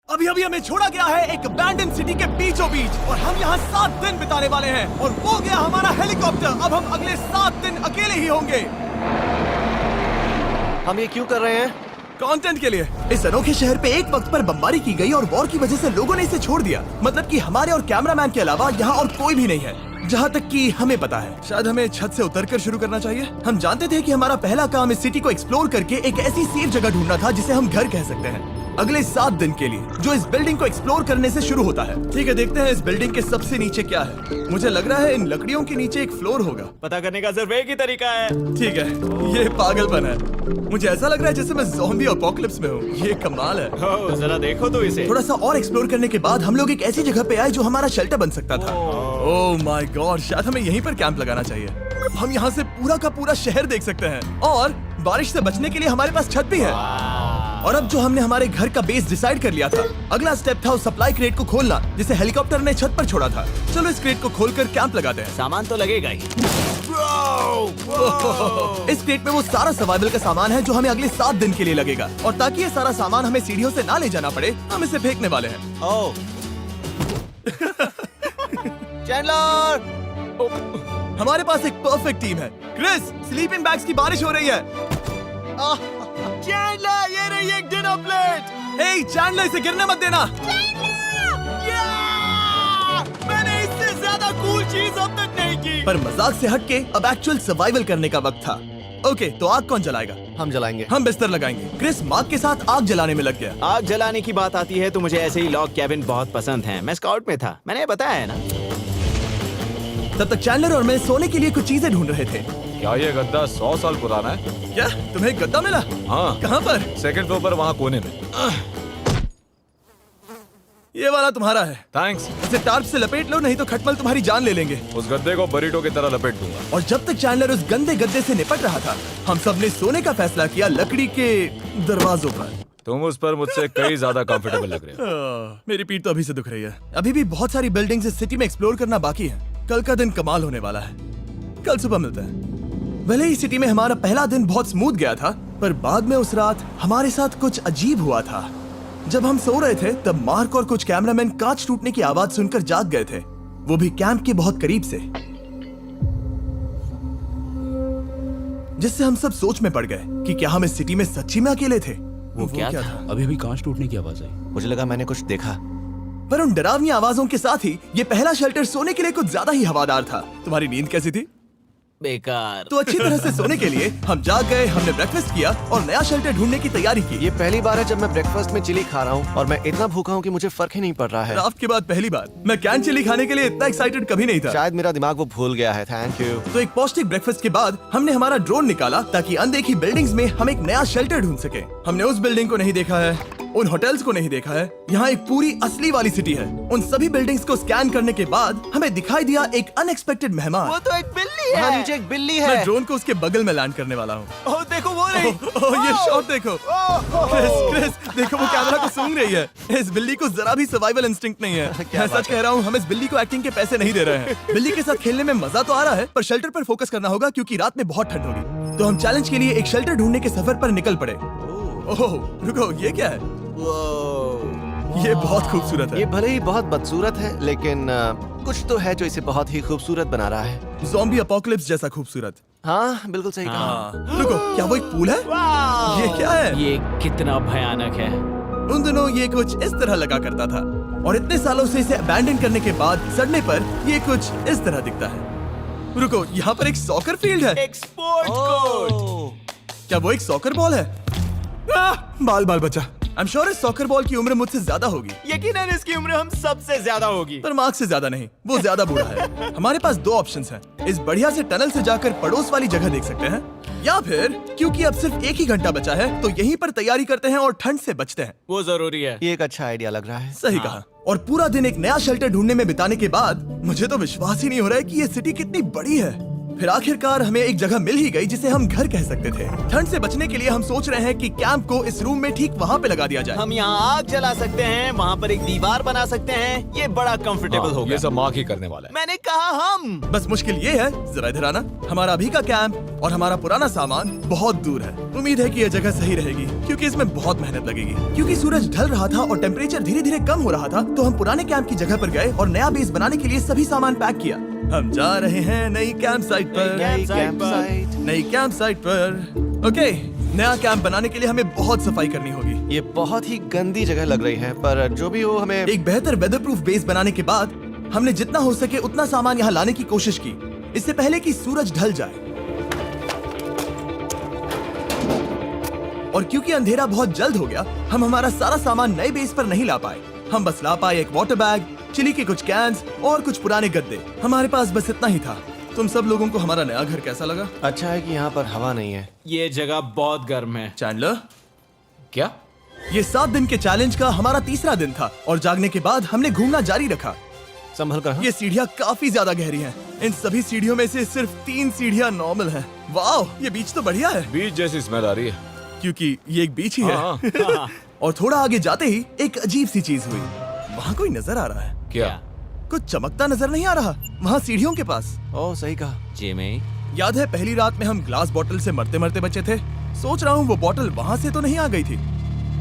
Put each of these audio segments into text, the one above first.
अभी अभी हमें छोड़ा गया है एक अबैंडन सिटी के बीचों बीच और हम यहाँ 7 दिन बिताने वाले हैं और वो गया हमारा हेलीकॉप्टर। अब हम अगले 7 दिन अकेले ही होंगे। हम ये क्यों कर रहे हैं? कंटेंट के लिए। इस अनोखे शहर पे एक वक्त पर बमबारी की गई और वॉर की वजह से लोगों ने इसे छोड़ दिया। मतलब कि हमारे और कैमरामैन के अलावा यहाँ और कोई भी नहीं है, जहाँ तक कि हमें पता है। शायद हमें छत से उतरकर शुरू करना चाहिए। हम जानते थे कि हमारा पहला काम इस सिटी को एक्सप्लोर करके एक ऐसी सेफ जगह ढूंढना था जिसे हम घर कह सकते हैं, अगले 7 दिन के लिए, जो इस बिल्डिंग को एक्सप्लोर करने से शुरू होता है। ठीक है, देखते हैं इस बिल्डिंग के सबसे नीचे क्या है। मुझे लग रहा है इन लकड़ियों के नीचे एक फ्लोर होगा। पता करने का सिर्फ एक ही तरीका है। ठीक है, ये पागलपन है। मुझे ऐसा लग रहा है जैसे मैं ज़ॉम्बी अपोकलिप्स में हूँ। ये कमाल है। ओह, जरा देखो तो इसे। थोड़ा सा और एक्सप्लोर करने के बाद हम लोग एक ऐसी जगह पे आए जो हमारा शेल्टर बन सकता था। ओह माय गॉड, शायद हमें यहीं पर कैंप लगाना चाहिए। हम यहाँ से पूरा का पूरा शहर देख सकते हैं और बारिश से बचने के लिए हमारे पास छत भी है। और अब जो हमने हमारे घर का बेस डिसाइड कर लिया था, अगला स्टेप था उस सप्लाई क्रेट को खोलना जिसे हेलीकॉप्टर ने छत पर छोड़ा था। चलो इस क्रेट को खोलकर कैंप लगाते हैं। सामान तो लगेगा ही। इस क्रेट में वो सारा सर्वाइवल का सामान है जो हमें अगले 7 दिन के लिए लगेगा। और ताकि ये सारा सामान हमें सीढ़ियों से ना ले जाना पड़े, हम इसे फेंकने वाले हैं। ओह, चैंडलर! हमारे पास एक परफेक्ट टीम है। क्रिस, स्लीपिंग बैग्स की बारिश हो रही है। चैंडलर, ये रही एक डिनर प्लेट। हे चैंडलर, इसे गिरने मत देना। मैंने इससे ज्यादा कूल चीज अब तक नहीं की। पर मजाक से हटके अब एक्चुअल सर्वाइवल करने का वक्त था। ओके, तो आग कौन जलाएगा? हम जलाएंगे। हम बिस्तर लगाएंगे। क्रिस मार्क के साथ आग जलाने में लग गया। आग जलाने की बात आती है तो मुझे ऐसे ही लॉग कैबिन बहुत पसंद है। मैं स्काउट में था, मैंने बताया है ना। तब तक चैंडलर और मैं सोने के लिए कुछ चीजें ढूंढ रहे थे। क्या ये गद्दा 100 साल पुराना है? क्या तुम्हें एक गद्दा मिला? हाँ, कहाँ पर? सेकंड फ्लोर पर, वहाँ कोने में। ये वाला तुम्हारा है। थैंक्स। इसे टार्प से लपेट लो, नहीं तो खटमल तुम्हारी जान ले लेंगे। उस गद्दे को बरीटो की तरह लपेट दूंगा। और जब तक चैंडलर उस गंदे गद्दे से निपट रहा था, हम सब ने सोने का फैसला किया लकड़ी के दरवाजों पर। तुम उस पर मुझसे कई ज्यादा कंफर्टेबल लग रहे हो। मेरी पीठ तो अभी से दुख रही है। अभी भी बहुत सारी बिल्डिंग्स इस सिटी में एक्सप्लोर करना बाकी है। कल का दिन कमाल होने वाला है। कल सुबह मिलते हैं। भले ही सिटी में हमारा पहला दिन बहुत स्मूथ गया था, पर बाद में उस रात हमारे साथ कुछ अजीब हुआ था। जब हम सो रहे थे तब मार्क और कुछ कैमरामैन कांच टूटने की आवाज सुनकर जाग गए थे, वो भी कैंप के बहुत करीब से, जिससे हम सब सोच में पड़ गए कि क्या हम इस सिटी में सच्ची में अकेले थे। वो क्या था? अभी अभी कांच टूटने की आवाज आई। मुझे लगा मैंने कुछ देखा। पर उन डरावनी आवाजों के साथ ही ये पहला शेल्टर सोने के लिए कुछ ज्यादा ही हवादार था। तुम्हारी नींद कैसी थी? बेकार। तो अच्छी तरह से सोने के लिए हम जाग गए। हमने ब्रेकफास्ट किया और नया शेल्टर ढूंढने की तैयारी की। ये पहली बार है जब मैं ब्रेकफास्ट में चिली खा रहा हूँ और मैं इतना भूखा हूँ कि मुझे फर्क ही नहीं पड़ रहा है। ड्राफ्ट के बाद पहली बार मैं कैन चिली खाने के लिए इतना एक्साइटेड कभी नहीं था। शायद मेरा दिमाग वो भूल गया है। Thank you. तो एक पौष्टिक ब्रेकफास्ट के बाद हमने हमारा ड्रोन निकाला ताकि अनदेखी बिल्डिंग्स में हम एक नया शेल्टर ढूंढ सके। हमने उस बिल्डिंग को नहीं देखा है, उन होटल्स को नहीं देखा है। यहाँ एक पूरी असली वाली सिटी है। उन सभी बिल्डिंग्स को स्कैन करने के बाद हमें दिखाई दिया एक अनएक्सपेक्टेड मेहमान। वो तो एक बिल्ली वहाँ है। नीचे एक बिल्ली मैं है। ड्रोन को उसके बगल में लैंड करने वाला हूँ। ओह, देखो वो रही। ये शॉट देखो। क्रिस, देखो वो कैमरा को सूंघ रही है। इस बिल्ली को जरा भी सर्वाइवल इंस्टिंक्ट नहीं है। मैं सच कह रहा हूँ, हम इस बिल्ली को एक्टिंग के पैसे नहीं दे रहे हैं। बिल्ली के साथ खेलने में मजा तो आ रहा है, पर शेल्टर पर फोकस करना होगा क्योंकि रात में बहुत ठंड होगी। तो हम चैलेंज के लिए एक शेल्टर ढूंढने के सफर पर निकल पड़े। ओह रुको, ये क्या है? ये बहुत खूबसूरत है। ये भले ही बहुत बदसूरत है, लेकिन कुछ तो है जो इसे बहुत ही खूबसूरत बना रहा है। ज़ॉम्बी अपोकलिप्स जैसा खूबसूरत। हाँ, बिल्कुल सही कहा। रुको, क्या वो एक पूल है? ये क्या है? ये कितना भयानक है। उन दिनों ये कुछ इस तरह लगा करता था और इतने सालों से इसे अबैंडन करने के बाद सड़ने पर ये कुछ इस तरह दिखता है। रुको, यहाँ पर एक सॉकर फील्ड है। एक स्पोर्ट्स कोर्ट। क्या वो एक सॉकर बॉल है? बाल बाल बचा। आई एम श्योर इस सॉकर बॉल की उम्र मुझसे ज्यादा होगी। यकीनन इसकी उम्र हम सबसे ज्यादा होगी। पर मार्क से ज्यादा नहीं, वो ज्यादा बूढ़ा है। हमारे पास 2 ऑप्शंस हैं। इस बढ़िया से टनल से जाकर पड़ोस वाली जगह देख सकते हैं, या फिर क्योंकि अब सिर्फ 1 ही घंटा बचा है तो यहीं पर तैयारी करते हैं और ठंड से बचते हैं। वो जरूरी है। ये एक अच्छा आइडिया लग रहा है। सही कहा। और पूरा दिन एक नया शेल्टर ढूंढने में बिताने के बाद मुझे तो विश्वास ही नहीं हो रहा है कि ये सिटी कितनी बड़ी है। फिर आखिरकार हमें एक जगह मिल ही गई जिसे हम घर कह सकते थे। ठंड से बचने के लिए हम सोच रहे हैं कि कैंप को इस रूम में ठीक वहाँ पे लगा दिया जाए। हम यहाँ आग जला सकते हैं, वहाँ पर एक दीवार बना सकते हैं। ये बड़ा कंफर्टेबल होगा। ये सब मार्क ही करने वाला है। मैंने कहा हम। बस मुश्किल ये है, जरा इधर आना, हमारा अभी का कैंप और हमारा पुराना सामान बहुत दूर है। उम्मीद है कि यह जगह सही रहेगी क्योंकि इसमें बहुत मेहनत लगेगी। क्योंकि सूरज ढल रहा था और टेम्परेचर धीरे धीरे कम हो रहा था, तो हम पुराने कैंप की जगह पर गए और नया बेस बनाने के लिए सभी सामान पैक किया। हम जा रहे हैं नई कैंप साइट पर। नई कैंप साइट पर। ओके, नया कैंप बनाने के लिए हमें बहुत सफाई करनी होगी। ये बहुत ही गंदी जगह लग रही है, पर जो भी हो हमें एक बेहतर वेदर प्रूफ बेस बनाने के बाद हमने जितना हो सके उतना सामान यहाँ लाने की कोशिश की, इससे पहले कि सूरज ढल जाए। और क्योंकि अंधेरा बहुत जल्द हो गया, हम हमारा सारा सामान नए बेस पर नहीं ला पाए। हम बस ला पाए एक वाटर बैग, चिली के कुछ कैंस और कुछ पुराने गद्दे। हमारे पास बस इतना ही था। तुम सब लोगों को हमारा नया घर कैसा लगा? अच्छा है कि यहाँ पर हवा नहीं है। ये जगह बहुत गर्म है। चैंडलर, क्या? ये 7 दिन के चैलेंज का हमारा तीसरा दिन था और जागने के बाद हमने घूमना जारी रखा। संभल कर। हाँ? ये सीढ़ियाँ काफी ज्यादा गहरी हैं। इन सभी सीढ़ियों में से सिर्फ 3 सीढ़ियाँ नॉर्मल हैं। वाह, ये बीच तो बढ़िया है बीच जैसी स्मेल आ रही है। क्योंकि ये एक बीच ही है। हाँ। और थोड़ा आगे जाते ही एक अजीब सी चीज हुई। वहाँ कोई नजर आ रहा है। क्या? कुछ चमकता नजर नहीं आ रहा वहाँ सीढ़ियों के पास। ओह, सही कहा। जिमी, याद है पहली रात में हम ग्लास बॉटल से मरते मरते बचे थे? सोच रहा हूँ वो बॉटल वहाँ से तो नहीं आ गई थी।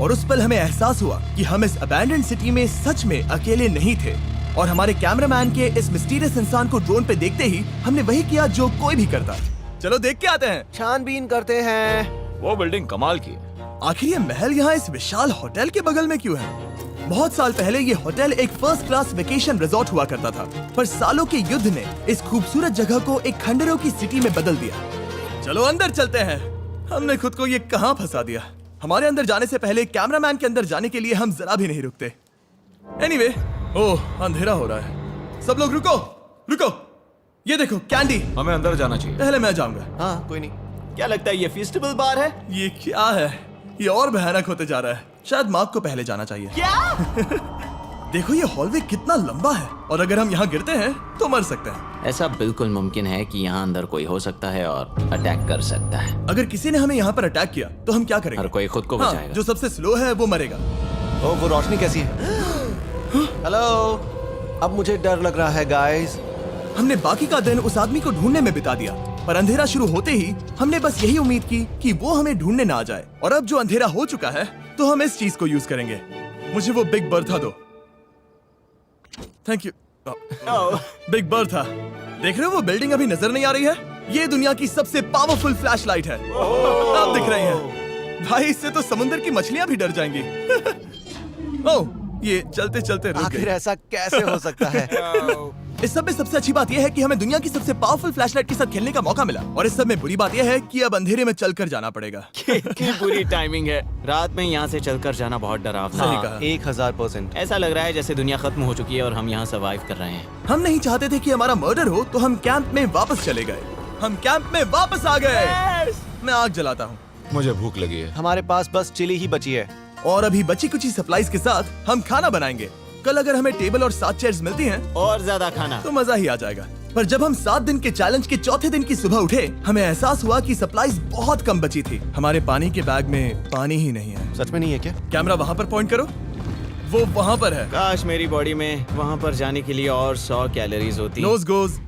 और उस पल हमें एहसास हुआ कि हम इस अबैंडन्ड सिटी में सच में अकेले नहीं थे। और हमारे कैमरामैन के इस मिस्टीरियस इंसान को ड्रोन पे देखते ही हमने वही किया जो कोई भी करता। चलो देख के आते हैं। छानबीन करते हैं। वो बिल्डिंग कमाल की है। आखिर ये महल यहाँ इस विशाल होटल के बगल में क्यों है? बहुत साल पहले ये होटल एक फर्स्ट क्लास वेकेशन रिजॉर्ट हुआ करता था, पर सालों के युद्ध ने इस खूबसूरत जगह को एक खंडरों की सिटी में बदल दिया। चलो अंदर चलते हैं। हमने खुद को ये कहाँ फंसा दिया। हमारे अंदर जाने से पहले कैमरामैन के अंदर जाने के लिए हम जरा भी नहीं रुकते। एनीवे, ओह अंधेरा हो रहा है। सब लोग रुको, रुको। ये देखो कैंडी। हमें अंदर जाना चाहिए। पहले मैं जाऊंगा। हाँ, कोई नहीं। क्या लगता है ये फेस्टिवल बार है? ये क्या है? ये और भयानक होते जा रहा है। शायद मार्क को पहले जाना चाहिए। क्या? देखो ये हॉलवे कितना लंबा है और अगर हम यहाँ गिरते हैं तो मर सकते हैं। ऐसा बिल्कुल मुमकिन है कि यहाँ अंदर कोई हो सकता है और अटैक कर सकता है। अगर किसी ने हमें यहाँ पर अटैक किया तो हम क्या करेंगे? हर कोई खुद को हाँ, बचाएगा। जो सबसे स्लो है वो मरेगा। ओह, वो रोशनी कैसी है? हेलो, अब मुझे डर लग रहा है गाइस। हमने बाकी का दिन उस आदमी को ढूंढने में बिता दिया, पर अंधेरा शुरू होते ही हमने बस यही उम्मीद की कि वो हमें ढूंढने ना आ जाए। और अब जो अंधेरा हो चुका है तो हम इस चीज को यूज करेंगे। मुझे वो बिग बर्था दो। Thank you. Big Bertha. देख रहे हो वो बिल्डिंग अभी नजर नहीं आ रही है? ये दुनिया की सबसे पावरफुल फ्लैशलाइट है। आप दिख रही हैं। भाई इससे तो समुद्र की मछलियां भी डर जाएंगी। ओह, ये चलते चलते रुक आखिर गई। ऐसा कैसे हो सकता है? इस सब में सबसे अच्छी बात यह है कि हमें दुनिया की सबसे पावरफुल फ्लैशलाइट के साथ खेलने का मौका मिला। और इस सब में बुरी बात यह है कि अब अंधेरे में चलकर जाना पड़ेगा। कितनी बुरी टाइमिंग है। रात में यहाँ से चलकर जाना बहुत डरावना सही है। कहा। 1000%। ऐसा लग रहा है जैसे दुनिया खत्म हो चुकी है और हम यहाँ सर्वाइव कर रहे हैं। हम नहीं चाहते थे कि हमारा मर्डर हो, तो हम कैंप में वापस चले गए। हम कैंप में वापस आ गए। मैं आग जलाता हूँ मुझे भूख लगी है। हमारे पास बस चिली ही बची है। और अभी बची कुछ सप्लाईज के साथ हम खाना बनाएंगे। कल अगर हमें टेबल और 7 चेयर्स मिलती हैं और ज्यादा खाना तो मजा ही आ जाएगा। पर जब हम 7 दिन के चैलेंज के चौथे दिन की सुबह उठे, हमें एहसास हुआ कि सप्लाईज बहुत कम बची थी। हमारे पानी के बैग में पानी ही नहीं है। सच में नहीं है क्या? कैमरा वहाँ पर पॉइंट करो। वो वहाँ पर है। काश मेरी बॉडी में वहाँ पर जाने के लिए और 100 कैलोरीज होती। नोज गोज।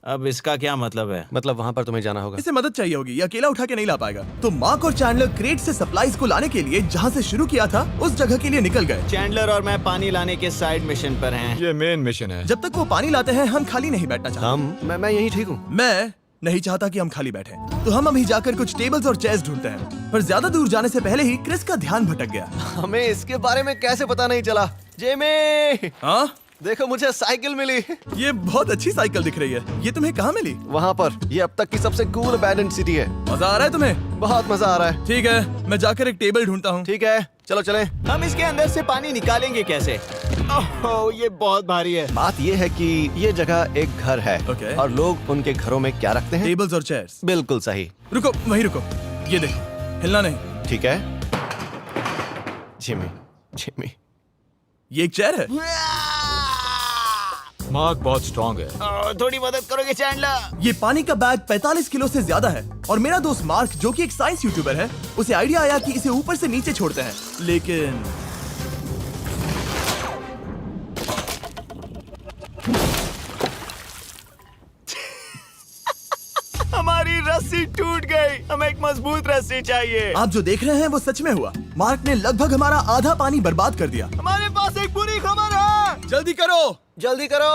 अब इसका क्या मतलब है? मतलब वहाँ पर तुम्हें जाना होगा। इसे मदद चाहिए होगी, ये अकेला उठा के नहीं ला पाएगा। तो मार्क और चैंडलर क्रेट से सप्लाईज को लाने के लिए जहाँ से शुरू किया था उस जगह के लिए निकल गए। चैंडलर और मैं पानी लाने के साइड मिशन पर हैं। ये मेन मिशन है। जब तक वो पानी लाते हैं हम खाली नहीं बैठना चाहते। मैं यही ठीक हूँ। मैं नहीं चाहता कि हम खाली बैठे, तो हम अभी जाकर कुछ टेबल्स और चेयर्स ढूंढते हैं। पर ज्यादा दूर जाने से पहले ही क्रिस का ध्यान भटक गया। हमें इसके बारे में कैसे पता नहीं चला? जेमी, हाँ, देखो मुझे साइकिल मिली। ये बहुत अच्छी साइकिल दिख रही है। ये तुम्हें कहाँ मिली? वहाँ पर। ये अब तक की सबसे कूल अबैंडन्ड सिटी है। मजा आ रहा है तुम्हें? बहुत मजा आ रहा है। ठीक है, मैं जाकर एक टेबल ढूंढता हूँ। ठीक है, चलो चलें। हम इसके अंदर से पानी निकालेंगे कैसे? ओह, ये बहुत भारी है। बात ये है कि ये जगह एक घर है। Okay. और लोग उनके घरों में क्या रखते हैं? टेबल्स और चेयर्स। बिल्कुल सही। रुको, वहीं रुको। ये देखो, हिलना नहीं। ठीक है। Jimmy, Jimmy. ये एक चेयर है। मार्क बहुत स्ट्रांग है। थोड़ी मदद करोगे चैंडलर? ये पानी का बैग 45 किलो से ज्यादा है और मेरा दोस्त मार्क जो कि एक साइंस यूट्यूबर है, उसे आइडिया आया कि इसे ऊपर से नीचे छोड़ते हैं, लेकिन हमारी रस्सी टूट गई। हमें एक मजबूत रस्सी चाहिए। आप जो देख रहे हैं वो सच में हुआ। मार्क ने लगभग हमारा आधा पानी बर्बाद कर दिया। हमारे पास एक बुरी खबर है। जल्दी करो। जल्दी करो।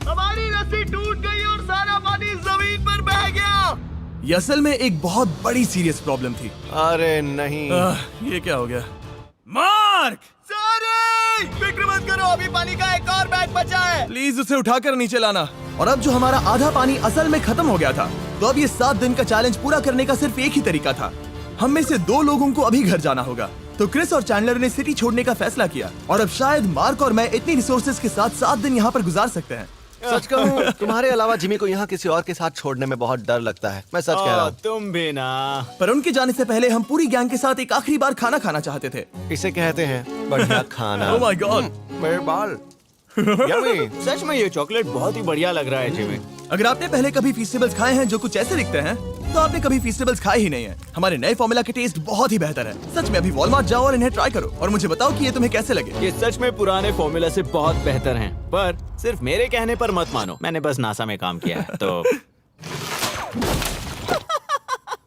हमारी रस्सी टूट गई और सारा पानी जमीन पर बह गया। ये असल में एक बहुत बड़ी सीरियस प्रॉब्लम थी। अरे नहीं। ये क्या हो गया? मार्क, सॉरी, फिक्र मत करो, अभी पानी का एक और बैग बचा है। प्लीज उसे उठाकर नीचे लाना। और अब जो हमारा आधा पानी असल में खत्म हो गया था, तो अब ये 7 दिन का चैलेंज पूरा करने का सिर्फ एक ही तरीका था। हम में से 2 लोगों को अभी घर जाना होगा। तो क्रिस और चैंडलर ने सिटी छोड़ने का फैसला किया और अब शायद मार्क और मैं इतनी रिसोर्सेज के साथ 7 दिन यहाँ पर गुजार सकते हैं। सच कहूँ, तुम्हारे अलावा जिमी को यहाँ किसी और के साथ छोड़ने में बहुत डर लगता है। मैं सच कह रहा हूँ। तुम भी ना। पर उनके जाने से पहले हम पूरी गैंग के साथ एक आखिरी बार खाना खाना चाहते थे। इसे कहते हैं बढ़िया खाना। ओह माय गॉड, मेरे बाल। यम्मी। सच में ये चॉकलेट बहुत ही बढ़िया लग रहा है जिमी। अगर आपने पहले कभी फीस्टेबल्स खाए हैं जो कुछ ऐसे दिखते हैं, तो आपने कभी फीस्टेबल्स खाए ही नहीं है। हमारे नए फॉर्मूला के टेस्ट बहुत ही बेहतर है। सच में अभी वॉलमार्ट जाओ और इन्हें ट्राई करो और मुझे बताओ कि ये तुम्हें कैसे लगे। ये सच में पुराने फॉर्मूला से बहुत बेहतर हैं, पर सिर्फ मेरे कहने पर मत मानो। मैंने बस नासा में काम किया है तो।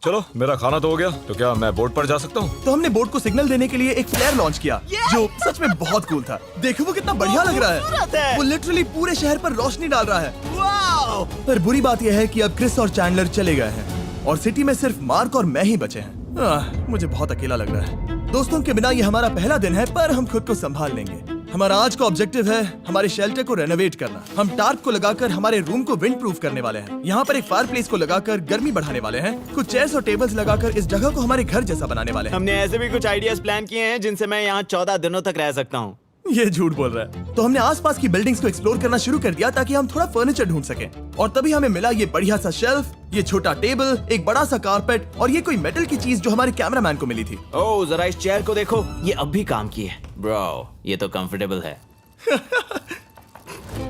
चलो मेरा खाना तो हो गया, तो क्या मैं बोट पर जा सकता हूँ? तो हमने बोट को सिग्नल देने के लिए एक फ्लेयर लॉन्च किया, जो सच में बहुत कूल था। देखो वो कितना बढ़िया लग रहा खूबसूरत है। है। वो लिटरली पूरे शहर पर रोशनी डाल रहा है। वाओ! पर बुरी बात यह है कि अब क्रिस और चैंडलर चले गए हैं और सिटी में सिर्फ मार्क और मैं ही बचे हैं। मुझे बहुत अकेला लग रहा है। दोस्तों के बिना ये हमारा पहला दिन है, पर हम खुद को संभाल लेंगे। हमारा आज का ऑब्जेक्टिव है हमारे शेल्टर को रेनोवेट करना। हम टार्प को लगाकर हमारे रूम को विंड प्रूफ करने वाले हैं। यहाँ पर एक फायर प्लेस को लगाकर गर्मी बढ़ाने वाले हैं। कुछ चेयर्स और टेबल्स लगाकर इस जगह को हमारे घर जैसा बनाने वाले हैं। हमने ऐसे भी कुछ आइडियाज प्लान किए हैं जिनसे मैं यहाँ 14 दिनों तक रह सकता हूँ। ये झूठ बोल रहा है। तो हमने आसपास की बिल्डिंग्स को एक्सप्लोर करना शुरू कर दिया ताकि हम थोड़ा फर्नीचर ढूंढ सकें। और तभी हमें मिला ये बढ़िया सा शेल्फ, ये छोटा टेबल, एक बड़ा सा कारपेट और ये कोई मेटल की चीज जो हमारे कैमरामैन को मिली थी। ओह, जरा इस चेयर को देखो, ये अब भी काम की है। ब्रो, ये तो कंफर्टेबल है।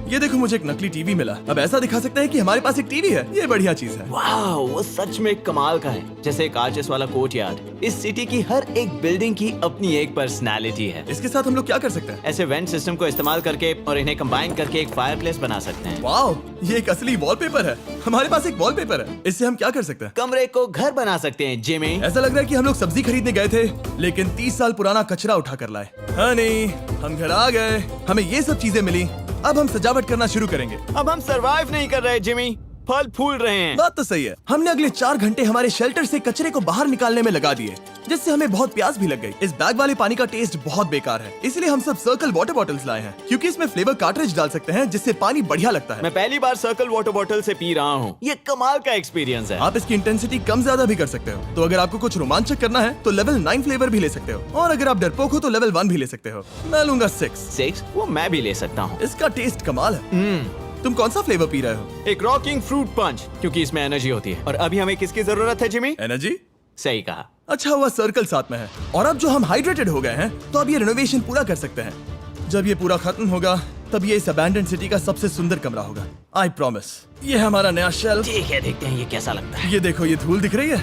ये देखो, मुझे एक नकली टीवी मिला। अब ऐसा दिखा सकते हैं कि हमारे पास एक टीवी है। ये बढ़िया चीज है। वाओ, वो सच में कमाल का है। जैसे एक आर्चेस वाला कोर्टयार्ड। इस सिटी की हर एक बिल्डिंग की अपनी एक पर्सनालिटी है। इसके साथ हम लोग क्या कर सकते हैं? ऐसे वेंट सिस्टम को इस्तेमाल करके और इन्हें कंबाइन करके एक फायरप्लेस बना सकते हैं। वाओ, ये एक असली वॉलपेपर है। हमारे पास एक वॉलपेपर है। इससे हम क्या कर सकते हैं? कमरे को घर बना सकते हैं जिमी। ऐसा लग रहा है कि हम लोग सब्जी खरीदने गए थे, लेकिन 30 साल पुराना कचरा उठा कर लाए। हाँ नहीं, हम घर आ गए, हमें ये सब चीजें मिली। अब हम सजावट करना शुरू करेंगे। अब हम सरवाइव नहीं कर रहे जिमी, फल फूल रहे हैं। बात तो सही है। हमने अगले 4 घंटे हमारे शेल्टर से कचरे को बाहर निकालने में लगा दिए, जिससे हमें बहुत प्यास भी लग गई। इस बैग वाले पानी का टेस्ट बहुत बेकार है, इसलिए हम सब सर्कल वाटर बॉटल्स लाए हैं, क्योंकि इसमें फ्लेवर कार्ट्रिज डाल सकते हैं, जिससे पानी बढ़िया लगता है। मैं पहली बार सर्कल वाटर बॉटल से पी रहा हूँ। ये कमाल का एक्सपीरियंस है। आप इसकी इंटेंसिटी कम ज्यादा भी कर सकते हो। तो अगर आपको कुछ रोमांचक करना है तो लेवल 9 फ्लेवर भी ले सकते हो, और अगर आप डरपोक हो तो लेवल 1 भी ले सकते हो। मैं लूंगा 6। वो मैं भी ले सकता हूँ। इसका टेस्ट कमाल है। तुम कौन सा फ्लेवर पी रहे हो? एक रॉकिंग फ्रूट पंच, क्योंकि इसमें एनर्जी होती है। और अभी हमें किसकी जरूरत है जिमी? एनर्जी? सही कहा। अच्छा हुआ सर्कल साथ में है। और अब जो हम हाइड्रेटेड हो गए हैं, तो अब ये रिनोवेशन पूरा कर सकते हैं। जब ये पूरा खत्म होगा, तब ये इस अबैंडन सिटी का सबसे सुंदर कमरा होगा। I promise. ये है हमारा नया शेल्फ। ठीक है, देखते हैं ये कैसा लगता है। ये देखो, ये धूल दिख रही है।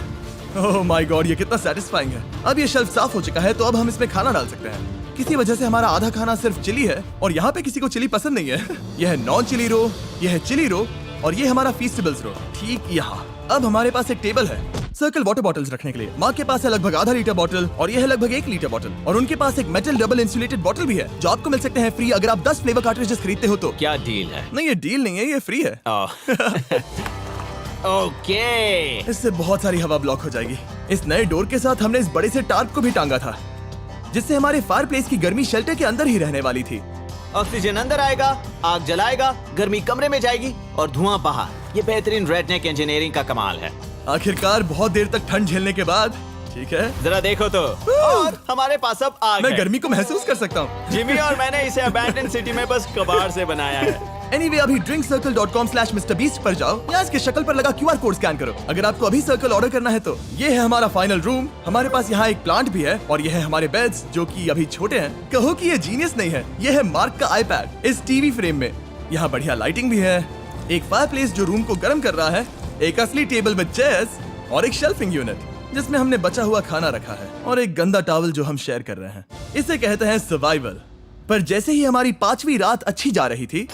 ओह माय गॉड, ये कितना सेटिस्फाइंग है। अब ये शेल्फ साफ हो चुका है, तो अब हम इसमें खाना डाल सकते हैं। किसी वजह से हमारा आधा खाना सिर्फ चिली है, और यहाँ पे किसी को चिली पसंद नहीं है। यह है नॉन चिली रो, यह है चिली रो, और ये हमारा फीस्टेबल्स रो ठीक यहाँ। अब हमारे पास एक टेबल है सर्कल वाटर बॉटल्स रखने के लिए। माँ के पास है लगभग आधा लीटर बॉटल, और यह है लगभग 1 लीटर बॉटल, और उनके पास एक मेटल डबल इंसुलेटेड बॉटल भी है, जो आपको मिल सकते हैं फ्री अगर आप 10 फ्लेवर कार्ट्रिजेस खरीदते हो तो। क्या डील है? नहीं, ये डील नहीं है, ये फ्री है। ओके। इससे बहुत सारी हवा ब्लॉक हो जाएगी। इस नए डोर के साथ हमने इस बड़े से टार्प को भी टांगा था, जिससे हमारे फायर प्लेस की गर्मी शेल्टर के अंदर ही रहने वाली थी। ऑक्सीजन अंदर आएगा, आग जलाएगा, गर्मी कमरे में जाएगी और धुआं बाहर। ये बेहतरीन रेडनेक इंजीनियरिंग का कमाल है। आखिरकार बहुत देर तक ठंड झेलने के बाद, ठीक है, जरा देखो तो। और हमारे पास अब आग मैं है। गर्मी को महसूस कर सकता हूँ। जिमी और मैंने इसे अबैंडन सिटी में बस कबाड़ से बनाया है। Anyway, अभी drinkcircle.com/MrBeast पर जाओ या इसके शक्ल पर लगा QR कोड स्कैन करो। अगर आपको अभी सर्कल ऑर्डर करना है तो ये है हमारा फाइनल रूम। हमारे पास यहाँ एक प्लांट भी है, और ये है हमारे बेड्स जो कि अभी छोटे हैं। कहो कि ये जीनियस नहीं है, ये है मार्क का iPad इस टीवी फ्रेम में। यहाँ बढ़िया लाइटिंग भी है, एक फायरप्लेस जो रूम को गर्म कर रहा है, एक असली टेबल विद चेयर्स और एक शेल्फिंग यूनिट जिसमें हमने बचा हुआ खाना रखा है और एक गंदा टॉवल जो हम शेयर कर रहे हैं। इसे कहते हैं सर्वाइवल। पर जैसे ही हमारी 5वीं रात अच्छी जा रही थी,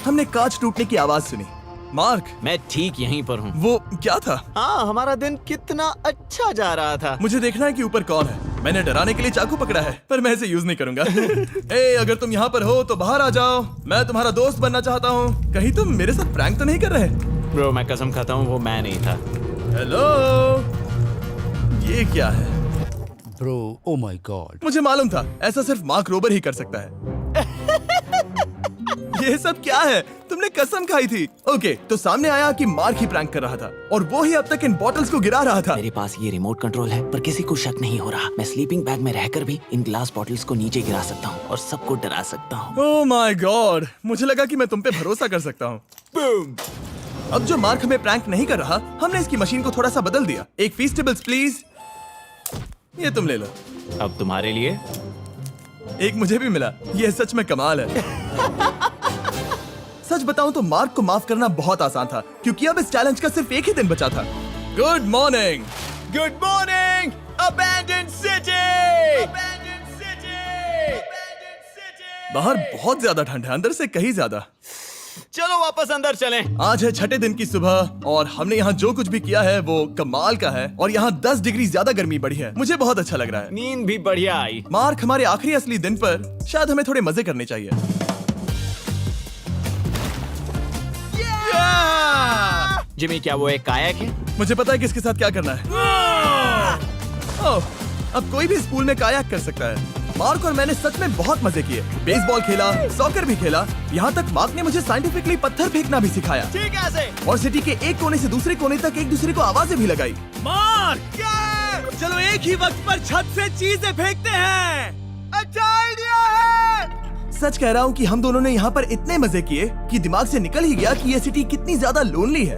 हमने कांच टूटने की आवाज सुनी। मार्क, मैं ठीक यहीं पर हूँ। वो क्या था? हाँ, हमारा दिन कितना अच्छा जा रहा था। मुझे देखना है कि ऊपर कौन है। मैंने डराने के लिए चाकू पकड़ा है, पर मैं इसे यूज नहीं करूंगा। ए, अगर तुम यहाँ पर हो तो बाहर आ जाओ। मैं तुम्हारा दोस्त बनना चाहता हूँ। कहीं तुम मेरे साथ प्रैंक तो नहीं कर रहे? ब्रो, मैं कसम खाता हूँ वो मैं नहीं था। हेलो, ये क्या है? Bro, oh my God. मुझे मालूम था ऐसा सिर्फ मार्क रोबर ही कर सकता है। ये सब क्या है? तुमने कसम खाई थी। ओके, तो सामने आया कि मार्क ही प्रैंक कर रहा था और वो ही अब तक इन बॉटल्स को गिरा रहा था। मेरे पास ये रिमोट कंट्रोल है, पर किसी को शक नहीं हो रहा। मैं स्लीपिंग बैग में रहकर भी इन ग्लास बॉटल्स को नीचे गिरा सकता हूँ और सबको डरा सकता हूँ। ओह माय गॉड, मुझे लगा कि मैं तुम पे भरोसा कर सकता हूँ। अब जो मार्क हमें प्रैंक नहीं कर रहा, हमने इसकी मशीन को थोड़ा सा बदल दिया। एक फीस्टेबल्स प्लीज। ये तुम ले लो। अब तुम्हारे लिए एक मुझे भी मिला। ये सच में कमाल है। सच बताऊं तो मार्क को माफ करना बहुत आसान था, क्योंकि अब इस चैलेंज का सिर्फ एक ही दिन बचा था। Good morning. Good morning abandoned city. बाहर बहुत ज्यादा ठंड है, अंदर से कहीं ज्यादा। चलो वापस अंदर चलें। आज है 6ठे दिन की सुबह और हमने यहाँ जो कुछ भी किया है वो कमाल का है और यहाँ 10 डिग्री ज्यादा गर्मी बढ़ी है। मुझे बहुत अच्छा लग रहा है। नींद भी बढ़िया आई। मार्क, हमारे आखिरी असली दिन पर शायद हमें थोड़े मजे करने चाहिए। जिमी, क्या वो एक कायाक है? मुझे पता है किसके साथ क्या करना है। ओह, अब कोई भी इस पूल में कायाक कर सकता है। मार्क और मैंने सच में बहुत मजे किए। बेसबॉल खेला, सॉकर भी खेला। यहाँ तक मार्क ने मुझे साइंटिफिकली पत्थर फेंकना भी सिखाया। ठीक है। और सिटी के एक कोने से दूसरे कोने तक एक दूसरे को आवाजें भी लगाई। मार्क, चलो एक ही वक्त पर छत से चीजें फेंकते हैं। अच्छा आइडिया है। सच कह रहा हूँ कि हम दोनों ने यहाँ पर इतने मजे किए कि दिमाग से निकल ही गया कि ये सिटी कितनी ज्यादा लोनली है।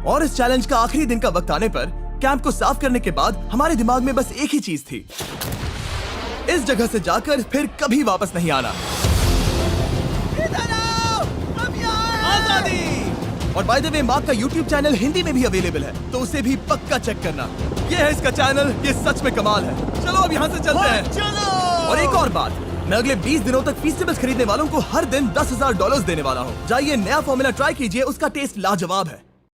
और इस चैलेंज का आखिरी दिन का वक्त आने पर कैंप को साफ करने के बाद हमारे दिमाग में बस एक ही चीज थी, इस जगह से जाकर फिर कभी वापस नहीं आना। आजादी। और बाय द वे, मार्क का YouTube चैनल हिंदी में भी अवेलेबल है, तो उसे भी पक्का चेक करना। ये है इसका चैनल, ये सच में कमाल है। चलो अब यहाँ से चलते हैं। चलो। और एक और बात, मैं अगले 20 दिनों तक फीस्टेबल्स खरीदने वालों को हर दिन $10,000 देने वाला हूँ। जाइए, नया फॉर्मूला ट्राई कीजिए, उसका टेस्ट लाजवाब है।